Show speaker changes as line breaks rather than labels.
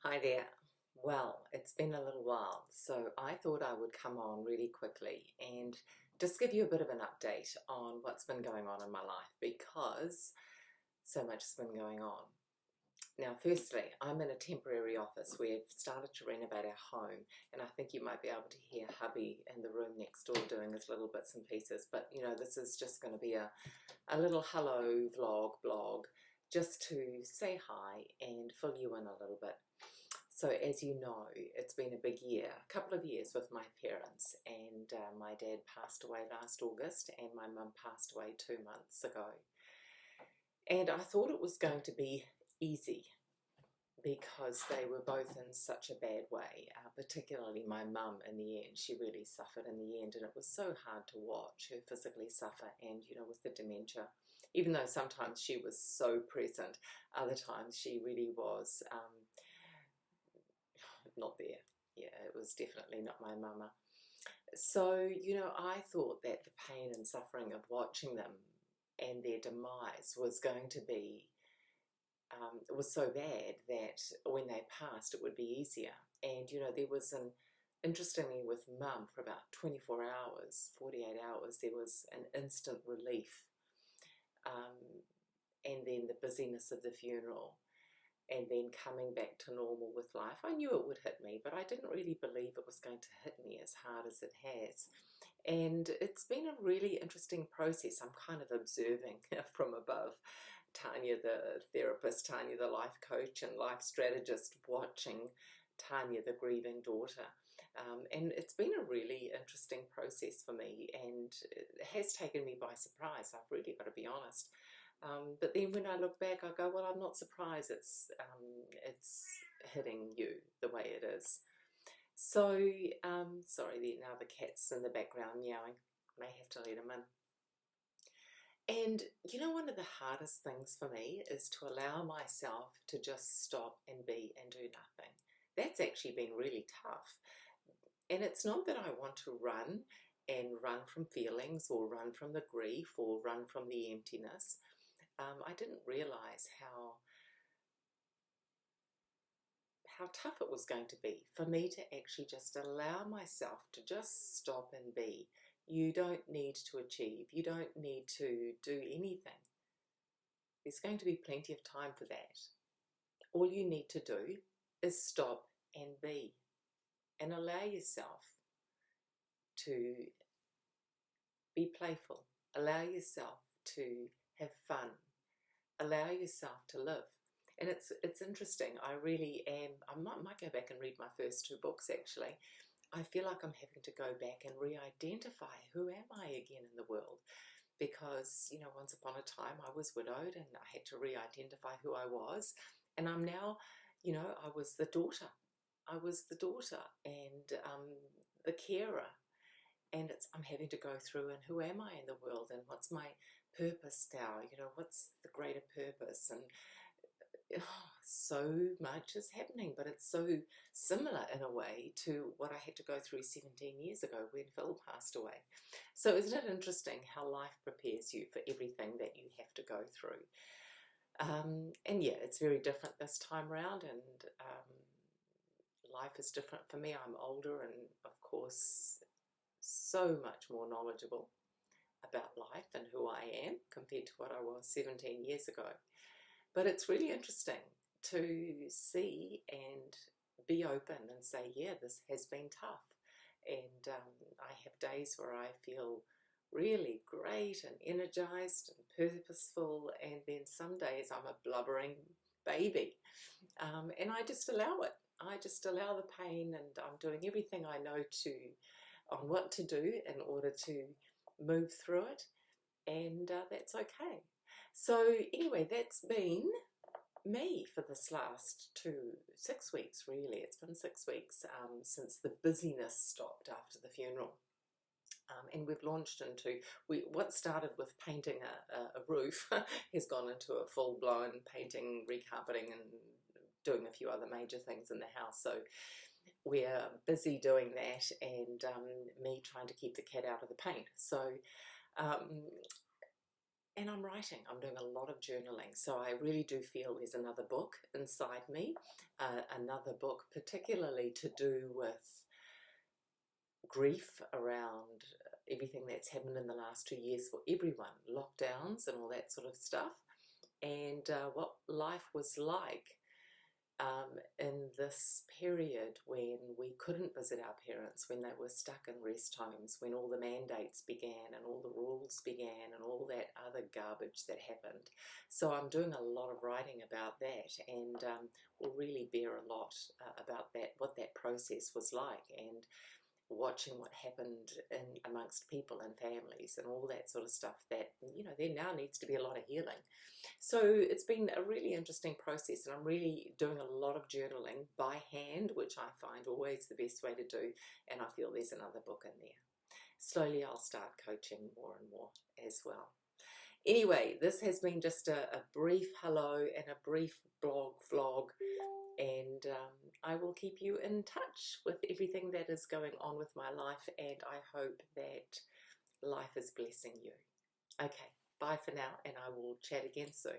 Hi there. Well, it's been a little while, so I thought I would come on really quickly and just give you a bit of an update on what's been going on in my life because so much has been going on. Now, firstly, I'm in a temporary office. We've started to renovate our home, and I think you might be able to hear hubby in the room next door doing his little bits and pieces. But this is just going to be a little hello vlog, blog, just to say hi and fill you in a little bit. So as you know, it's been a big year, a couple of years with my parents, and my dad passed away last August and my mum passed away 2 months ago. And I thought it was going to be easy because they were both in such a bad way, particularly my mum in the end. She really suffered in the end, and it was so hard to watch her physically suffer, and with the dementia, even though sometimes she was so present, other times she really was not there. Yeah, it was definitely not my mama. So, I thought that the pain and suffering of watching them and their demise was going to be, was so bad that when they passed, it would be easier. And, there was interestingly with mum for about 24 hours, 48 hours, there was an instant relief. And then the busyness of the funeral, and then coming back to normal with life. I knew it would hit me, but I didn't really believe it was going to hit me as hard as it has. And it's been a really interesting process. I'm kind of observing from above. Tanya, the therapist, Tanya, the life coach and life strategist, watching Tanya, the grieving daughter. And it's been a really interesting process for me, and it has taken me by surprise. I've really got to be honest. But then when I look back, I go, well, I'm not surprised it's hitting you the way it is. So, sorry, now the cat's in the background meowing. May have to let him in. And one of the hardest things for me is to allow myself to just stop and be and do nothing. That's actually been really tough. And it's not that I want to run and run from feelings or run from the grief or run from the emptiness. I didn't realize how tough it was going to be for me to actually just allow myself to just stop and be. You don't need to achieve. You don't need to do anything. There's going to be plenty of time for that. All you need to do is stop and be, and allow yourself to be playful. Allow yourself to have fun. Allow yourself to live. And it's interesting. I really am. I might go back and read my first two books, actually. I feel like I'm having to go back and re-identify who am I again in the world. Because, once upon a time I was widowed and I had to re-identify who I was. And I'm now, I was the daughter. I was the daughter and the carer. And I'm having to go through, and who am I in the world, and what's my purpose now? What's the greater purpose? And so much is happening, but it's so similar in a way to what I had to go through 17 years ago when Phil passed away. So isn't it interesting how life prepares you for everything that you have to go through? And yeah, it's very different this time around, and life is different for me. I'm older and, of course, so much more knowledgeable about life and who I am compared to what I was 17 years ago. But it's really interesting to see and be open and say, yeah, this has been tough. And I have days where I feel really great and energized and purposeful, and then some days I'm a blubbering baby. And I just allow it. I just allow the pain, and I'm doing everything I know on what to do in order to move through it, and that's okay. So anyway, that's been me for this last 6 weeks, really. It's been 6 weeks since the busyness stopped after the funeral. And we've launched into, what started with painting a roof has gone into a full-blown painting, recarpeting, and doing a few other major things in the house. So we're busy doing that, and me trying to keep the cat out of the paint. So And I'm writing. I'm doing a lot of journaling. So I really do feel there's another book inside me, another book particularly to do with grief around everything that's happened in the last 2 years for everyone, lockdowns and all that sort of stuff, and what life was like in this period when we couldn't visit our parents, when they were stuck in rest homes, when all the mandates began and all the rules began and all that other garbage that happened. So I'm doing a lot of writing about that, and will really bear a lot about that, what that process was like, and watching what happened in amongst people and families and all that sort of stuff that, you know, there now needs to be a lot of healing. So it's been a really interesting process, and I'm really doing a lot of journaling by hand, which I find always the best way to do, and I feel there's another book in there. Slowly I'll start coaching more and more as well. Anyway, this has been just a brief hello and a brief vlog, and I will keep you in touch with everything that is going on with my life, and I hope that life is blessing you. Okay, bye for now, and I will chat again soon.